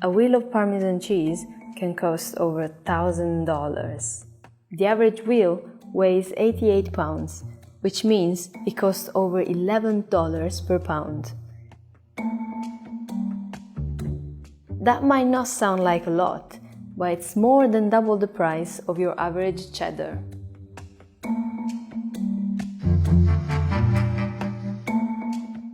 A wheel of Parmesan cheese can cost over $1,000. The average wheel weighs 88 pounds, which means it costs over $11 per pound. That might not sound like a lot, but it's more than double the price of your average cheddar.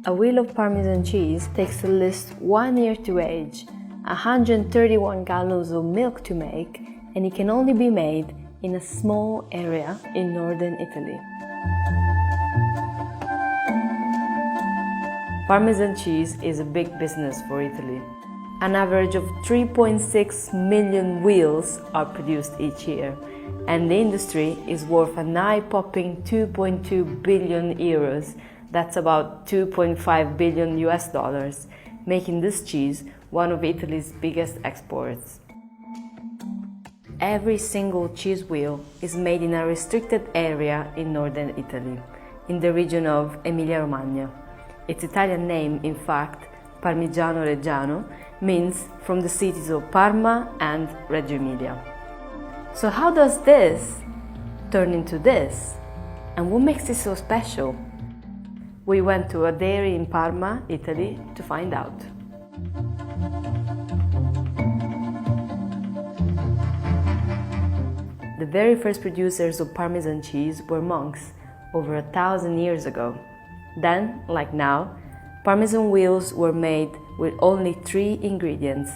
A wheel of Parmesan cheese takes at least 1 year to age, 131 gallons of milk to make, and it can only be made in a small area in northern Italy. Parmesan cheese is a big business for Italy. An average of 3.6 million wheels are produced each year, and the industry is worth an eye-popping 2.2 billion euros, that's about 2.5 billion US dollars, making this cheese one of Italy's biggest exports. Every single cheese wheel is made in a restricted area in northern Italy, in the region of Emilia-Romagna. Its Italian name, in fact, Parmigiano Reggiano, means from the cities of Parma and Reggio Emilia. So how does this turn into this? And what makes it so special? We went to a dairy in Parma, Italy, to find out. The very first producers of Parmesan cheese were monks over 1,000 years ago. Then, like now, Parmesan wheels were made with only 3 ingredients: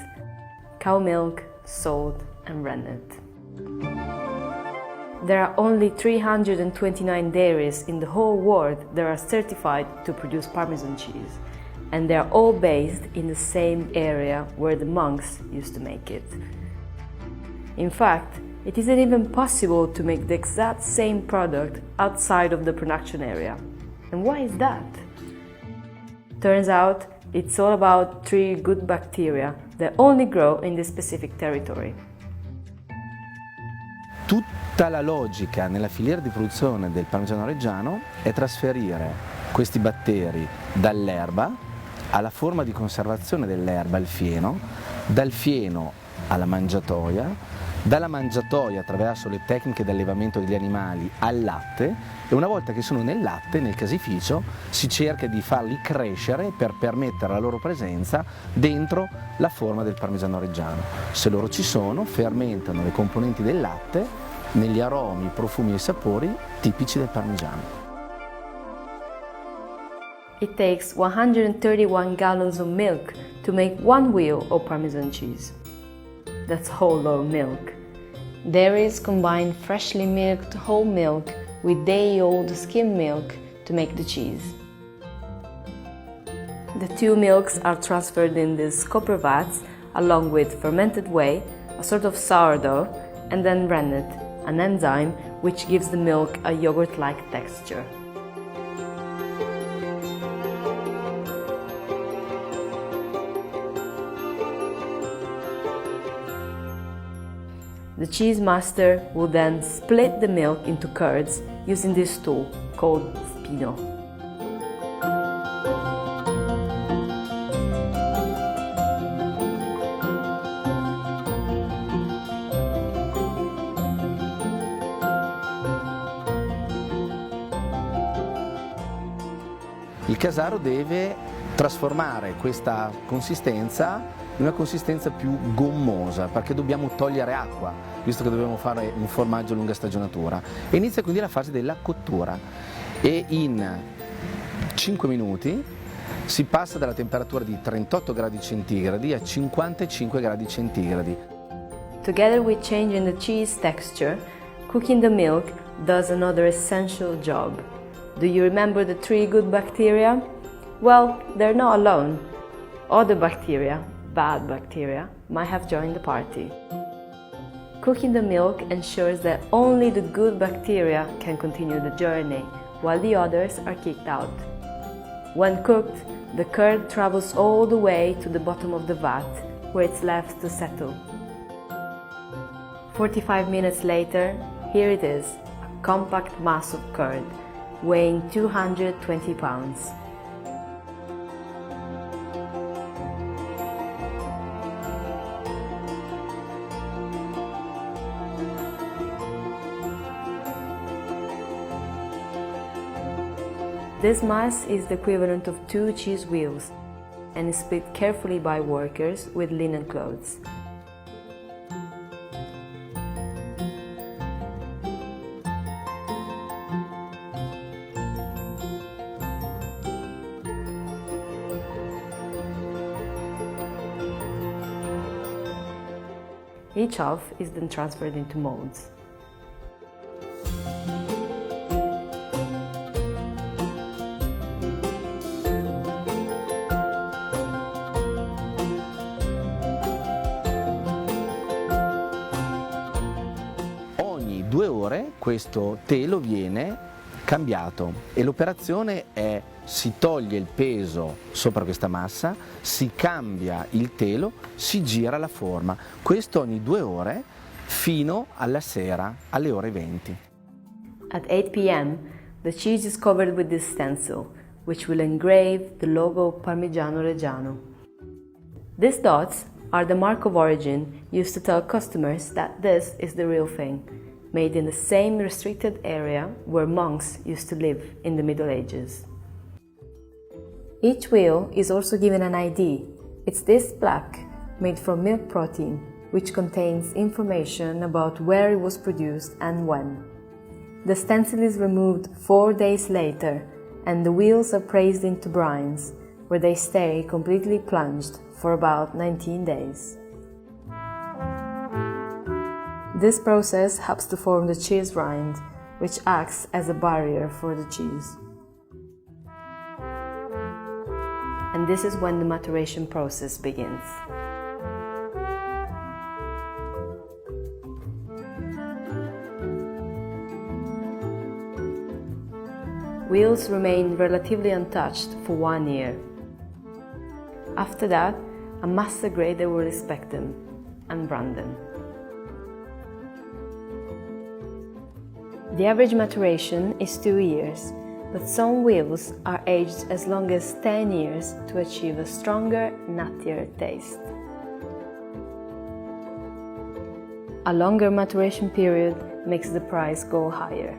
cow milk, salt, and rennet. There are only 329 dairies in the whole world that are certified to produce Parmesan cheese, and they are all based in the same area where the monks used to make it. In fact, it isn't even possible to make the exact same product outside of the production area. And why is that? Turns out, it's all about 3 good bacteria that only grow in this specific territory. Tutta la logica nella filiera di produzione del Parmigiano Reggiano è trasferire questi batteri dall'erba alla forma di conservazione dell'erba, il fieno, dal fieno alla mangiatoia, dalla mangiatoia attraverso le tecniche di allevamento degli animali al latte, e una volta che sono nel latte, nel casificio, si cerca di farli crescere per permettere la loro presenza dentro la forma del Parmigiano Reggiano. Se loro ci sono, fermentano le componenti del latte negli aromi, profumi e sapori tipici del Parmigiano. It takes 131 gallons of milk to make 1 wheel of Parmesan cheese. That's whole low milk. Dairies combine freshly milked whole milk with day-old skim milk to make the cheese. The 2 milks are transferred in these copper vats along with fermented whey, a sort of sourdough, and then rennet, an enzyme which gives the milk a yogurt-like texture. The cheese master will then split the milk into curds using this tool called spino. Il casaro deve trasformare questa consistenza in una consistenza più gommosa, perché dobbiamo togliere acqua, visto che dobbiamo fare un formaggio a lunga stagionatura. E inizia quindi la fase della cottura, e in 5 minuti si passa dalla temperatura di 38 gradi centigradi a 55 gradi centigradi. Together with changing the cheese texture, cooking the milk does another essential job. Do you remember the 3 good bacteria? Well, they're not alone. Other bacteria, bad bacteria, might have joined the party. Cooking the milk ensures that only the good bacteria can continue the journey, while the others are kicked out. When cooked, the curd travels all the way to the bottom of the vat, where it's left to settle. 45 minutes later, here it is, a compact mass of curd, weighing 220 pounds. This mass is the equivalent of 2 cheese wheels and is split carefully by workers with linen clothes. Each half is then transferred into molds. Ogni 2 ore questo telo viene cambiato e l'operazione è: si toglie il peso sopra questa massa, si cambia il telo, si gira la forma. Questo ogni 2 ore fino alla sera, alle ore 20. At 8 p.m., the cheese is covered with this stencil, which will engrave the logo Parmigiano Reggiano. These dots are the mark of origin used to tell customers that this is the real thing, made in the same restricted area where monks used to live in the Middle Ages. Each wheel is also given an ID. It's this plaque, made from milk protein, which contains information about where it was produced and when. The stencil is removed 4 days later, and the wheels are pressed into brines, where they stay completely plunged for about 19 days. This process helps to form the cheese rind, which acts as a barrier for the cheese. And this is when the maturation process begins. Wheels remain relatively untouched for 1 year. After that, a master grader will inspect them and brand them. The average maturation is 2 years, but some wheels are aged as long as 10 years to achieve a stronger, nuttier taste. A longer maturation period makes the price go higher.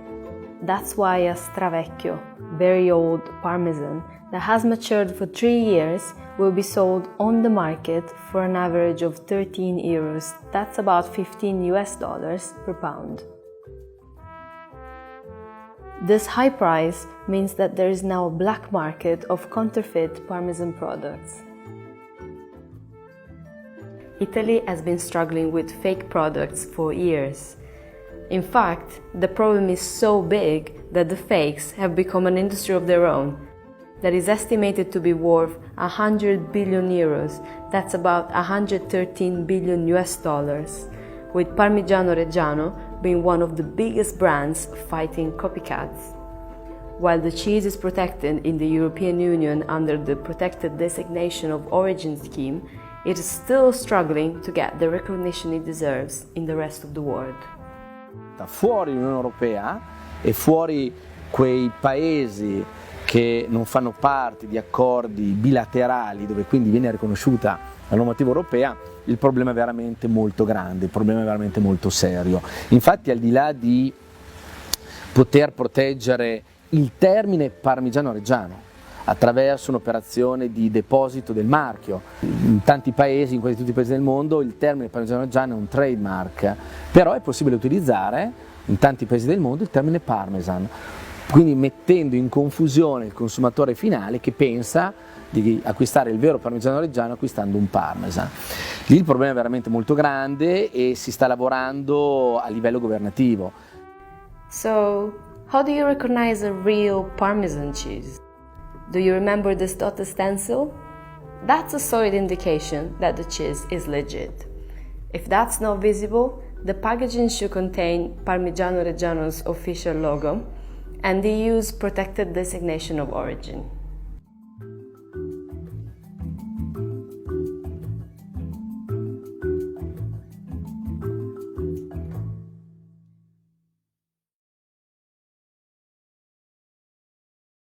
That's why a Stravecchio, very old Parmesan, that has matured for 3 years will be sold on the market for an average of 13 euros. That's about $15 per pound. This high price means that there is now a black market of counterfeit Parmesan products. Italy has been struggling with fake products for years. In fact, the problem is so big that the fakes have become an industry of their own that is estimated to be worth 100 billion euros. That's about 113 billion US dollars, with Parmigiano Reggiano being one of the biggest brands fighting copycats. While the cheese is protected in the European Union under the Protected Designation of Origin scheme, it is still struggling to get the recognition it deserves in the rest of the world. Fuori l'Unione Europea e fuori quei paesi che non fanno parte di accordi bilaterali dove quindi viene riconosciuta la normativa europea, il problema è veramente molto grande, il problema è veramente molto serio. Infatti, al di là di poter proteggere il termine Parmigiano Reggiano attraverso un'operazione di deposito del marchio, in tanti paesi, in quasi tutti i paesi del mondo, il termine Parmigiano Reggiano è un trademark, però è possibile utilizzare in tanti paesi del mondo il termine Parmesan, quindi mettendo in confusione il consumatore finale che pensa di acquistare il vero Parmigiano Reggiano acquistando un Parmesan. Lì il problema è veramente molto grande e si sta lavorando a livello governativo. So, how do you recognize a real Parmesan cheese? Do you remember this dotted stencil? That's a solid indication that the cheese is legit. If that's not visible, the packaging should contain Parmigiano Reggiano's official logo and the EU's Protected Designation of Origin.